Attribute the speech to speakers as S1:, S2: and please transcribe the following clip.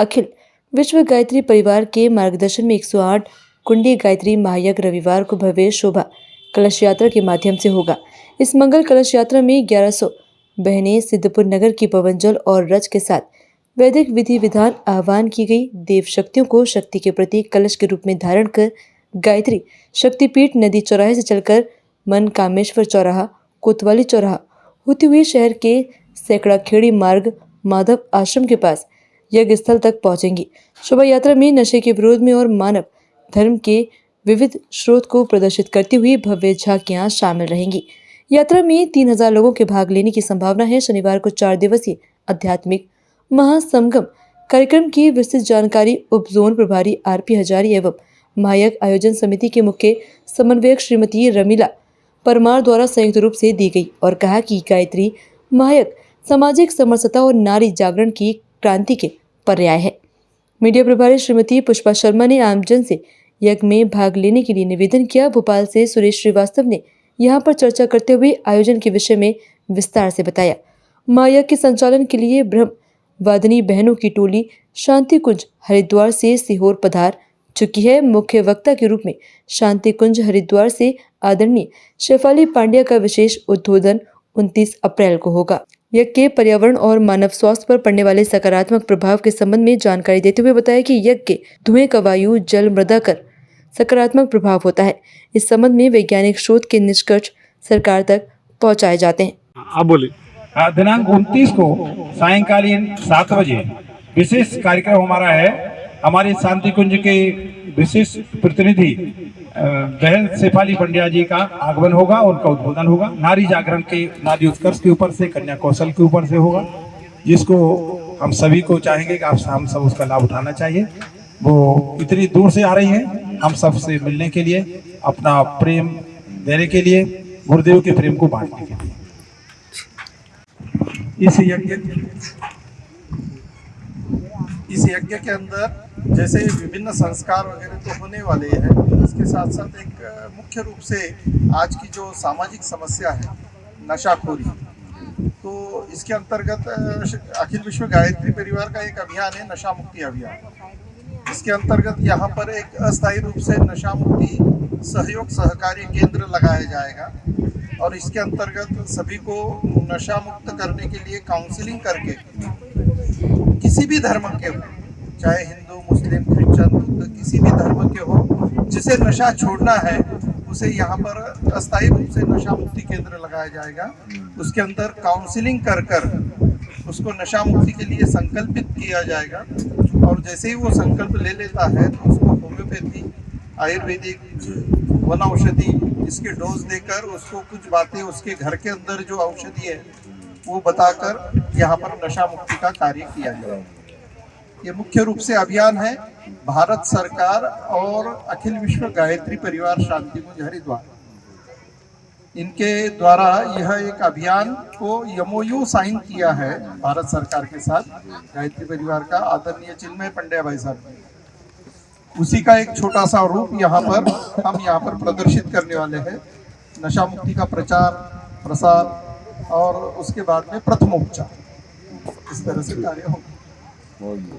S1: अखिल विश्व गायत्री परिवार के मार्गदर्शन में 108 कुंडी गायत्री महायज्ञ रविवार को भव्य शोभा कलश यात्रा के माध्यम से होगा। इस मंगल कलश यात्रा में 1100 बहनें सिद्धपुर नगर की पवन जल और रज के साथ वैदिक विधि विधान आह्वान की गई देव शक्तियों को शक्ति के प्रतीक कलश के रूप में धारण कर गायत्री शक्तिपीठ नदी चौराहे से चलकर मन कामेश्वर चौराहा, कोतवाली चौराहा होती हुई शहर के सैकड़ा खेड़ी मार्ग माधव आश्रम के पास यज्ञ स्थल तक पहुंचेंगी। शोभा यात्रा में नशे के विरोध में और मानव धर्म के विविध स्रोत को प्रदर्शित करती हुई भव्य झांकियां शामिल रहेंगी। यात्रा में 3000 लोगों के भाग लेने की संभावना है। शनिवार को 4 दिवसीय आध्यात्मिक महासंगम कार्यक्रम की विस्तृत जानकारी उप जोन प्रभारी आरपी हजारी एवं महायज्ञ आयोजन समिति के मुख्य समन्वयक श्रीमती रमीला परमार द्वारा संयुक्त रूप से दी गई और कहा कि गायत्री महायज्ञ सामाजिक समरसता और नारी जागरण की क्रांति के पर्याय है। मीडिया प्रभारी श्रीमती पुष्पा शर्मा ने आमजन से यज्ञ में भाग लेने के लिए निवेदन किया। भोपाल से सुरेश श्रीवास्तव ने यहां पर चर्चा करते हुए आयोजन के विषय में विस्तार से बताया। महायज्ञ के संचालन के लिए ब्रह्म वादिनी बहनों की टोली शांति कुंज हरिद्वार से सीहोर पधार चुकी है। मुख्य वक्ता के रूप में शांति कुंज हरिद्वार से आदरणीय शेफाली पांड्या का विशेष उद्बोधन 29 अप्रैल को होगा। यज्ञ के पर्यावरण और मानव स्वास्थ्य पर पड़ने वाले सकारात्मक प्रभाव के संबंध में जानकारी देते हुए बताया कि यज्ञ के धुएं का वायु, जल, मृदा कर सकारात्मक प्रभाव होता है। इस संबंध में वैज्ञानिक शोध के निष्कर्ष सरकार तक पहुंचाए जाते हैं।
S2: आप बोले।
S3: दिनांक 29 को सायंकालीन 7 बजे विशेष कार्यक्रम हमारा है। हमारे शांति कुंज के विशेष प्रतिनिधि बहन शेफाली पंड्या जी का आगमन होगा, उनका उद्बोधन होगा। नारी जागरण के नारी उत्कर्ष के ऊपर से, कन्या कौशल के ऊपर से होगा, जिसको हम सभी को चाहेंगे कि हम सब उसका लाभ उठाना चाहिए। वो इतनी दूर से आ रही हैं हम सब से मिलने के लिए, अपना प्रेम देने के लिए, गुरुदेव के प्रेम को बांटने के लिए।
S4: इस यज्ञ के अंदर जैसे विभिन्न संस्कार वगैरह तो होने वाले हैं, इसके साथ साथ एक मुख्य रूप से आज की जो सामाजिक समस्या है नशाखोरी, तो इसके अंतर्गत अखिल विश्व गायत्री परिवार का एक अभियान है नशा मुक्ति अभियान। इसके अंतर्गत यहाँ पर एक अस्थायी रूप से नशा मुक्ति सहयोग सहकारी केंद्र लगाया जाएगा और इसके अंतर्गत सभी को नशा मुक्त करने के लिए काउंसलिंग करके किसी भी धर्म के हो, चाहे हिंदू, मुस्लिम, क्रिश्चियन, बुद्ध, किसी भी धर्म के हो, जिसे नशा छोड़ना है उसे यहाँ पर अस्थायी रूप से नशा मुक्ति केंद्र लगाया जाएगा। उसके अंदर काउंसलिंग कर कर उसको नशा मुक्ति के लिए संकल्पित किया जाएगा और जैसे ही वो संकल्प ले लेता है तो उसको होम्योपैथी, आयुर्वेदिक, वन औषधि इसके डोज देकर उसको कुछ बातें उसके घर के अंदर जो औषधि है वो बताकर यहाँ पर नशा मुक्ति का कार्य किया जाएगा। ये मुख्य रूप से अभियान है भारत सरकार और अखिल विश्व गायत्री परिवार शांति कुंज हरिद्वार, इनके द्वारा यह एक अभियान को MOU साइन किया है भारत सरकार के साथ गायत्री परिवार का आदरणीय चिन्मय पंड्या भाई साहब। उसी का एक छोटा सा रूप हम यहाँ पर प्रदर्शित करने वाले हैं। नशा मुक्ति का प्रचार प्रसार और उसके बाद में प्रथमोपचार, इस तरह से कार्य होगा।